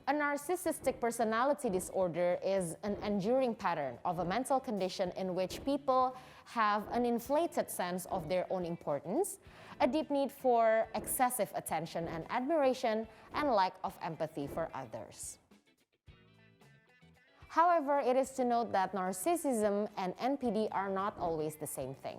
A narcissistic personality disorder is an enduring pattern of a mental condition in which people have an inflated sense of their own importance, a deep need for excessive attention and admiration, and lack of empathy for others. However, it is to note that narcissism and NPD are not always the same thing.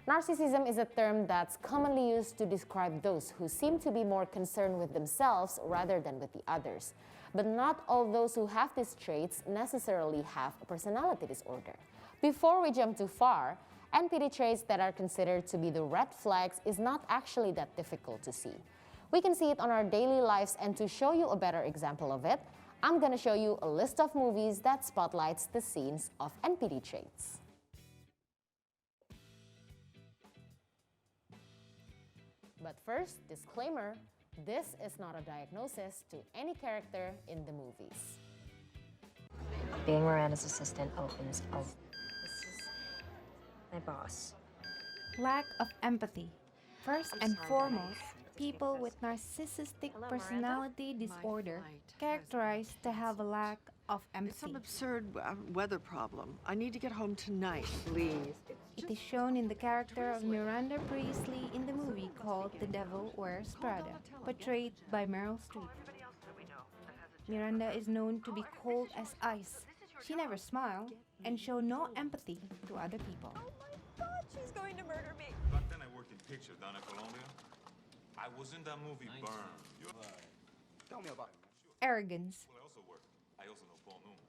Narcissism is a term that's commonly used to describe those who seem to be more concerned with themselves rather than with the others. But not all those who have these traits necessarily have a personality disorder. Before we jump too far, NPD traits that are considered to be the red flags is not actually that difficult to see. We can see it on our daily lives, and to show you a better example of it, I'm going to show you a list of movies that spotlights the scenes of NPD traits. But first, disclaimer, this is not a diagnosis to any character in the movies. Being Miranda's assistant opens a... This is my boss. Lack of empathy. First and foremost, people with narcissistic personality disorder characterized to have a lack of It's some empathy. absurd weather problem. I need to get home tonight, please. It is shown in the character of Miranda Priestley in the movie called The Devil Wears Prada, portrayed by Meryl Streep. Miranda is known to be cold as ice. She never smiled and showed no empathy to other people. Oh my God, she's going to murder me. Back then I worked in pictures down in Colombia. I was in that movie Burn. Tell me about it. Arrogance. Well, I also know Paul Newman.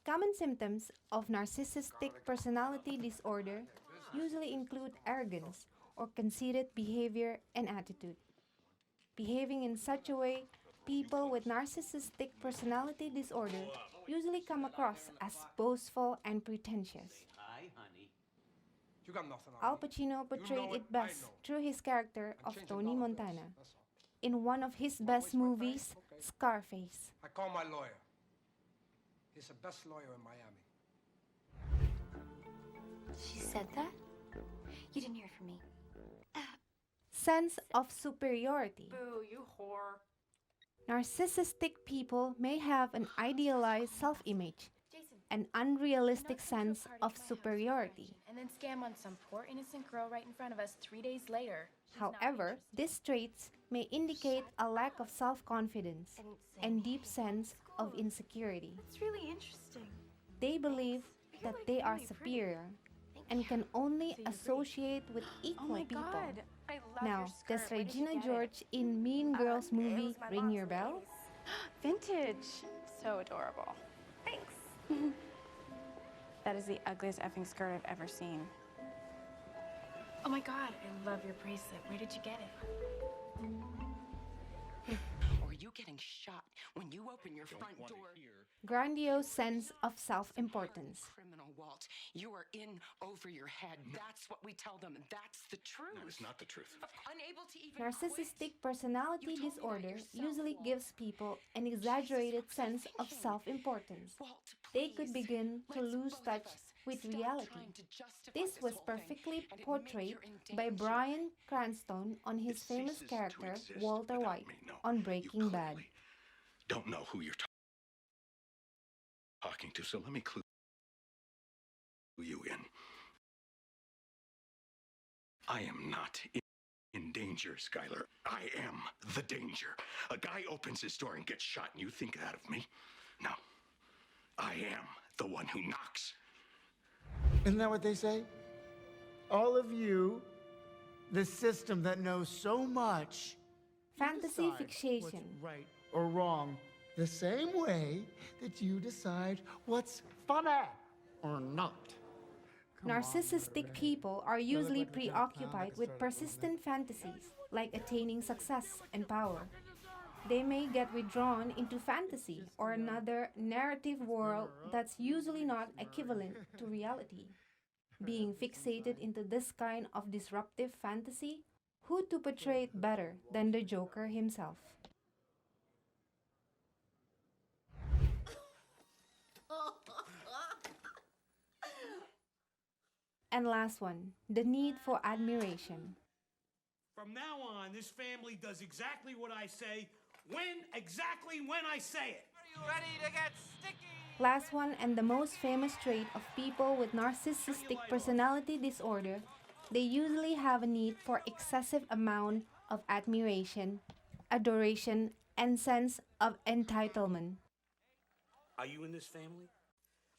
Common symptoms of narcissistic personality disorder usually include arrogance or conceited behavior and attitude. Behaving in such a way, people with narcissistic personality disorder usually come across as boastful and pretentious. Hi, honey. You got nothing on Al me. Pacino portrayed know it it, I best know. through his character of Change Tony $1 Montana bills, that's all. in one of his best movies, Scarface. I call my lawyer. He's the best lawyer in Miami. She said that? You didn't hear it from me. Sense of superiority. Boo, you whore. Narcissistic people may have an idealized self-image, an unrealistic sense of superiority. And then scam on some poor innocent girl right in front of us 3 days later. However, these traits may indicate a lack of self-confidence and deep sense of insecurity. It's really interesting. They believe that they are superior and can only associate with equal people. I love Now, your does skirt. Where did you Regina get it? George in Mean Girls It movie was my ring mom's your bell? Vintage. So adorable. Thanks. That is the ugliest effing skirt I've ever seen. Oh my God, I love your bracelet. Where did you get it? Or you getting shot when you open your front door. Grandiose sense of self-importance. Criminal, Walt. You are in over your head. That's what we tell them. That's the truth. No, it's not the truth. Unable to even Narcissistic quit. personality You told me that disorder yourself, usually Walt. gives people an exaggerated Jesus, what was I sense of thinking? self-importance. Walt, They could please. begin to Let's lose both of touch us with stop reality. trying to justify This was whole thing perfectly and admit portrayed you're in by danger. Brian Cranston on his It famous ceases to character, exist Walter without White, me. No, on you Breaking Bad. clearly don't know who you're talking to, so let me clue you in. I am not in danger, Skylar. I am the danger. A guy opens his door and gets shot, and you think that of me? No. I am the one who knocks. Isn't that what they say? All of you, the system that knows so much, you Fantasy decide fixation. what's right or wrong, the same way that you decide what's funny or not. Come on, Narcissistic Ray. people are usually like a joke, preoccupied like with a story, persistent fantasies, like attaining success and power. They may get withdrawn into fantasy or another narrative world that's usually not equivalent to reality. Being fixated into this kind of disruptive fantasy, who to portray it better than the Joker himself? And last one, the need for admiration. From now on, this family does exactly what I say Exactly when I say it. Are you ready to get sticky? Last one, and the most famous trait of people with narcissistic personality disorder, they usually have a need for excessive amount of admiration, adoration, and sense of entitlement. Are you in this family?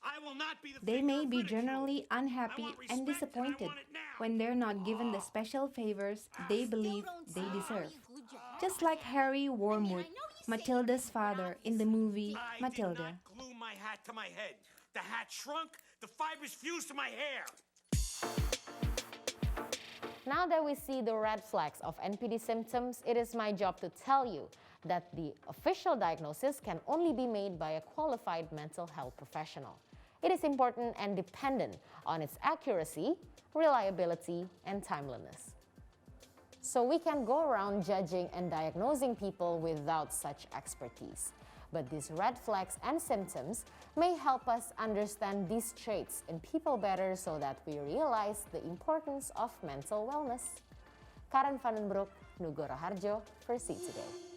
I will not be the They figure may of be ridicule. generally unhappy I want and respect, and I disappointed want it now. when they're not given the special favors they believe they deserve. Just like Harry Wormwood, Matilda's father in the movie I Matilda. did not glue my hat to my head. The hat shrunk, the fibers fused to my hair. Now that we see the red flags of NPD symptoms, it is my job to tell you that the official diagnosis can only be made by a qualified mental health professional. It is important and dependent on its accuracy, reliability, and timeliness. So we can go around judging and diagnosing people without such expertise. But these red flags and symptoms may help us understand these traits in people better so that we realize the importance of mental wellness. Karen Vandenbroek, Nugroho Harjo for See Today.